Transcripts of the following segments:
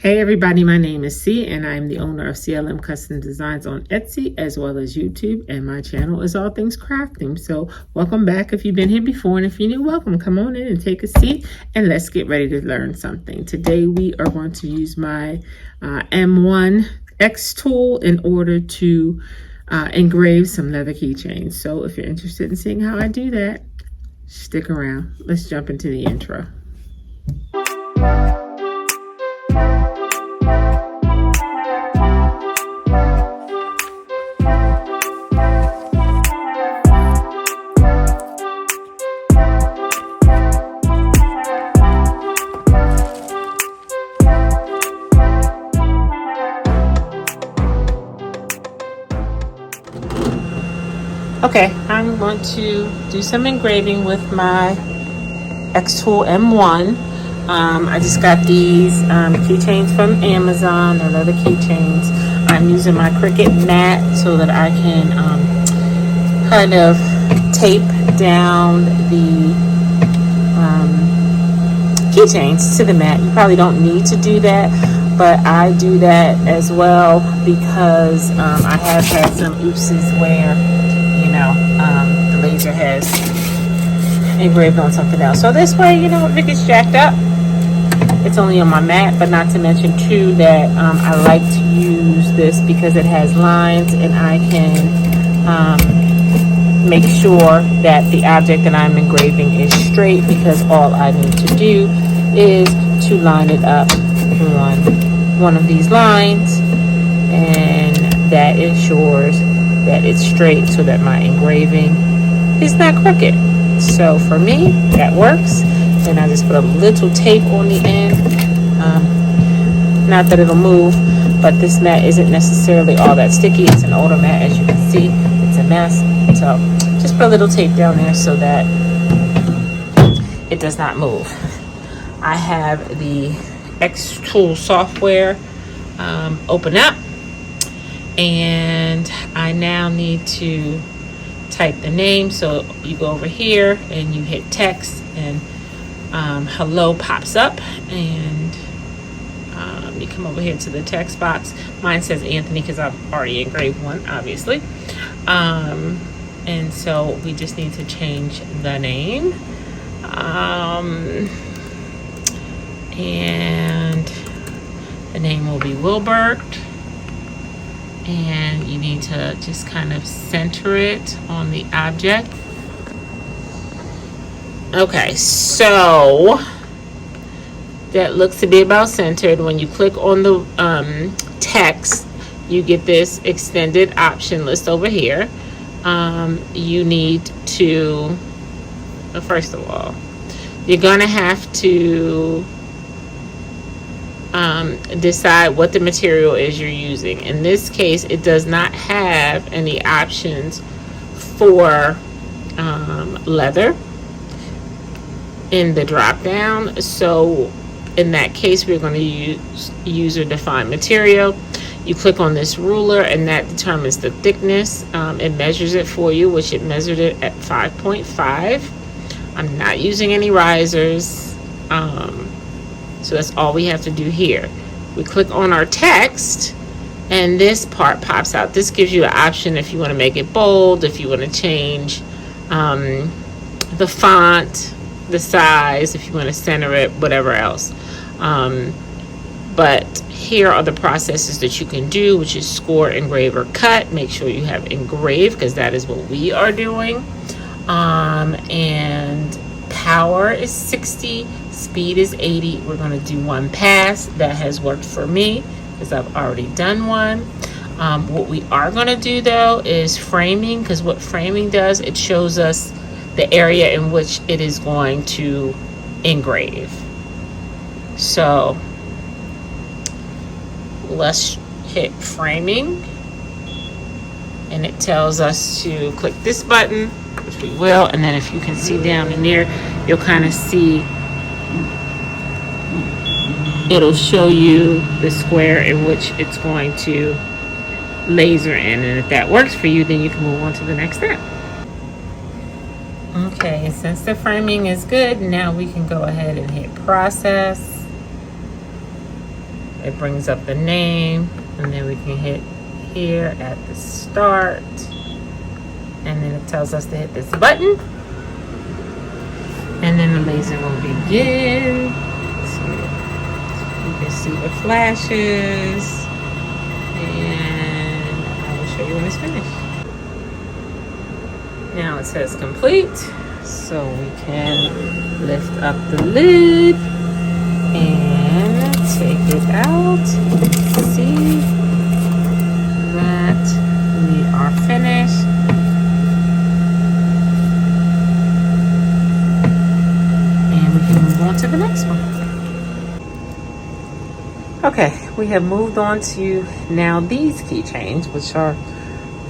Hey everybody, my name is C and I'm the owner of CLM Custom Designs on Etsy as well as YouTube, and my channel is all things crafting. So welcome back if you've been here before, and if you're new, welcome. Come on in and take a seat and let's get ready to learn something. Today we are going to use my M1 X tool in order to engrave some leather keychains. So if you're interested in seeing how I do that, stick around. Let's jump into the intro. Okay, I'm going to do some engraving with my X Tool M1. I just got these keychains from Amazon. They're leather keychains. I'm using my Cricut mat so that I can kind of tape down the keychains to the mat. You probably don't need to do that, but I do that as well because I have had some oopses where the laser has engraved on something else. So this way, if it gets jacked up, it's only on my mat. But not to mention too that I like to use this because it has lines, and I can make sure that the object that I'm engraving is straight, because all I need to do is to line it up on one of these lines, and that ensures that it's straight so that my engraving is not crooked. So for me, that works. And I just put a little tape on the end. Not that it'll move, but this mat isn't necessarily all that sticky. It's an older mat, as you can see. It's a mess. So just put a little tape down there so that it does not move. I have the X Tool software open up, and I now need to type the name. So you go over here and you hit text, and hello pops up, and you come over here to the text box. Mine says Anthony because I've already engraved one, obviously. And so we just need to change the name. And the name will be Wilbert. And you need to just kind of center it on the object. Okay, so that looks to be about centered. When you click on the text, you get this extended option list over here. You need to, first of all, you're gonna have to decide what the material is you're using. In this case, it does not have any options for leather in the drop down. So in that case, we're going to use user defined material. You click on this ruler, and that determines the thickness. It measures it for you, which it measured it at 5.5. I'm not using any risers. So that's all we have to do here. We click on our text, and this part pops out. This gives you an option if you want to make it bold, if you want to change the font, the size, if you want to center it, whatever else. But here are the processes that you can do, which is score, engrave, or cut. Make sure you have engrave, because that is what we are doing. And power is 60, speed is 80. We're going to do one pass. That has worked for me because I've already done one. What we are going to do though is framing, because what framing does, it shows us the area in which it is going to engrave. So let's hit framing, and it tells us to click this button, which we will. And then if you can see down in there, you'll kind of see, it'll show you the square in which it's going to laser in. And if that works for you, then you can move on to the next step. Okay, since the framing is good, now we can go ahead and hit process. it brings up the name, and then we can hit here at the start, and then it tells us to hit this button, and then the laser will begin. You can see the flashes, and I will show you when it's finished. Now it says complete, so we can lift up the lid and take it out. See that we are finished. And we can move on to the next one. Okay, we have moved on to now these keychains, which are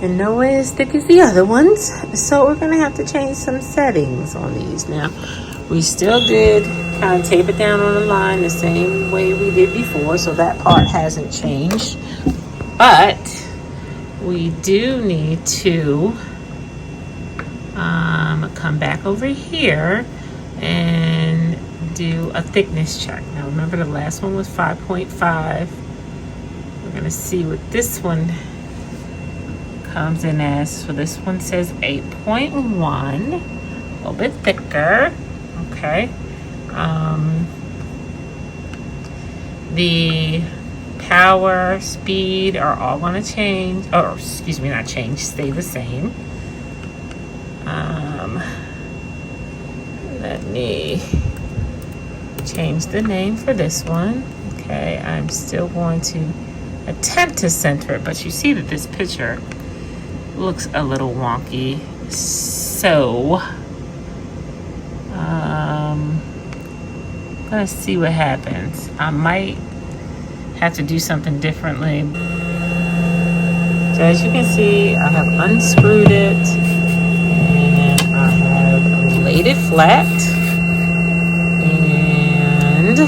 in no way as thick as the other ones. So we're gonna have to change some settings on these. Now, we still did kind of tape it down on the line the same way we did before, so that part hasn't changed. But we do need to come back over here and do a thickness check. Now remember, the last one was 5.5. We're gonna see what this one comes in as. So this one says 8.1, a little bit thicker. Okay. The power, speed are all going to change, or excuse me, not change, stay the same. Let me change the name for this one. Okay, I'm still going to attempt to center it, but you see that this picture looks a little wonky. So let's see what happens. I might have to do something differently. So as you can see, I have unscrewed it and I have laid it flat, and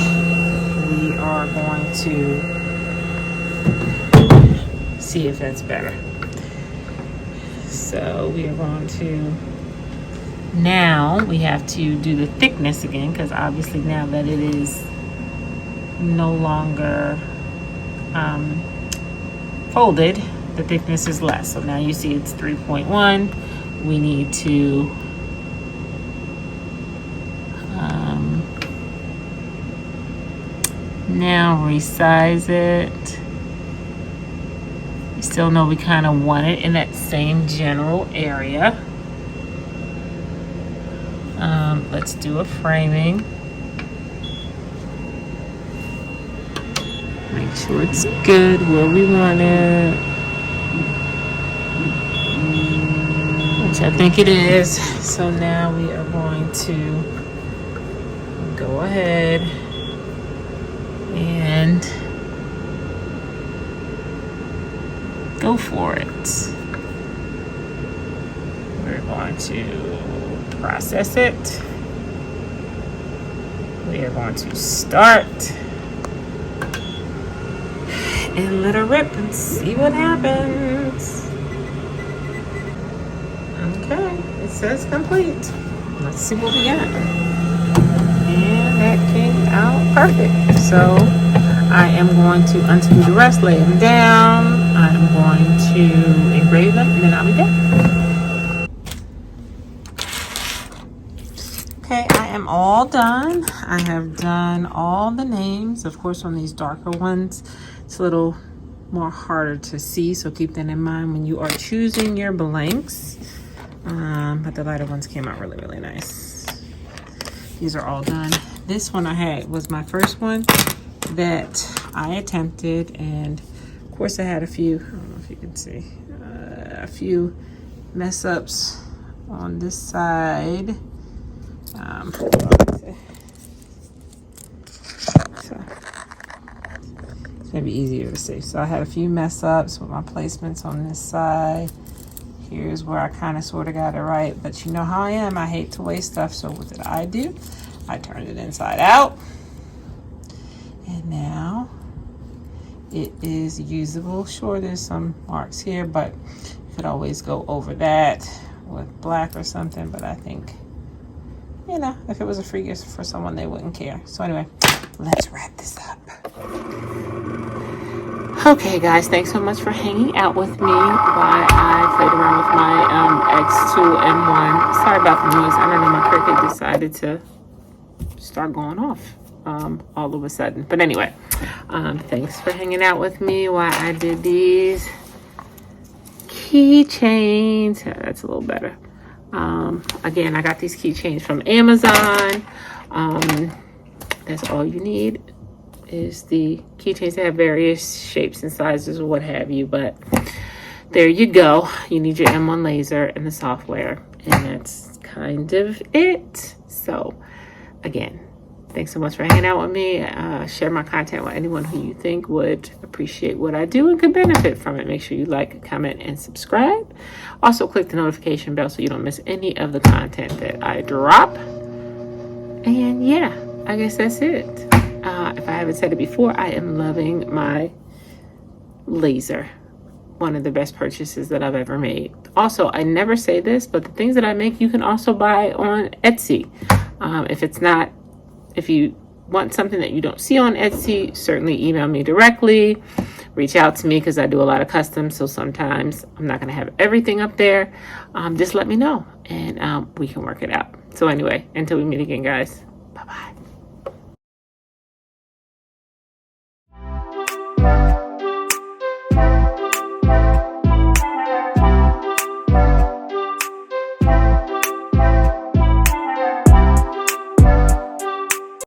we are going to see if that's better. So we are going to, now we have to do the thickness again, because obviously now that it is no longer folded, the thickness is less. So now you see it's 3.1. We need to now resize it. You still know we kind of want it in that same general area. Let's do a framing. Make sure it's good where we want it, which I think it is. So now we are going to go ahead and go for it. We're going to process it. We are going to start and let her rip and see what happens. Okay, it says complete. Let's see what we got. And that came out perfect. So I am going to unscrew the rest, lay them down. I'm going to engrave them, and then I'll be done. Okay, I am all done. I have done all the names. Of course, on these darker ones, it's a little more harder to see, so keep that in mind when you are choosing your blanks. But the lighter ones came out really, really nice. These are all done. This one I had was my first one that I attempted, and of course I had a few, I don't know if you can see, a few mess ups on this side. So it's gonna be easier to see. So I had a few mess ups with my placements on this side. Here's where I kind of sort of got it right, but you know how I am. I hate to waste stuff, so what did I do? I turned it inside out, and now it is usable. Sure, there's some marks here, but you could always go over that with black or something, but I think, you know, if it was a free gift for someone, they wouldn't care. So anyway, let's wrap this up. Okay, guys, thanks so much for hanging out with me while I played around with my X2 M1. Sorry about the noise. I don't know, my Cricut decided to start going off all of a sudden. But anyway, thanks for hanging out with me while I did these keychains. That's a little better. Again, I got these keychains from Amazon. That's all you need is the keychains. That have various shapes and sizes or what have you, but there you go. You need your M1 laser and the software, and that's kind of it. So again, thanks so much for hanging out with me. Share my content with anyone who you think would appreciate what I do and could benefit from it. Make sure you like, comment, and subscribe. Also, click the notification bell so you don't miss any of the content that I drop. And yeah, I guess that's it. If I haven't said it before, I am loving my laser. One of the best purchases that I've ever made. Also, I never say this, but the things that I make, you can also buy on Etsy. If you want something that you don't see on Etsy, certainly email me directly. Reach out to me because I do a lot of custom, so sometimes I'm not going to have everything up there. Just let me know, and we can work it out. So anyway, until we meet again, guys, bye-bye.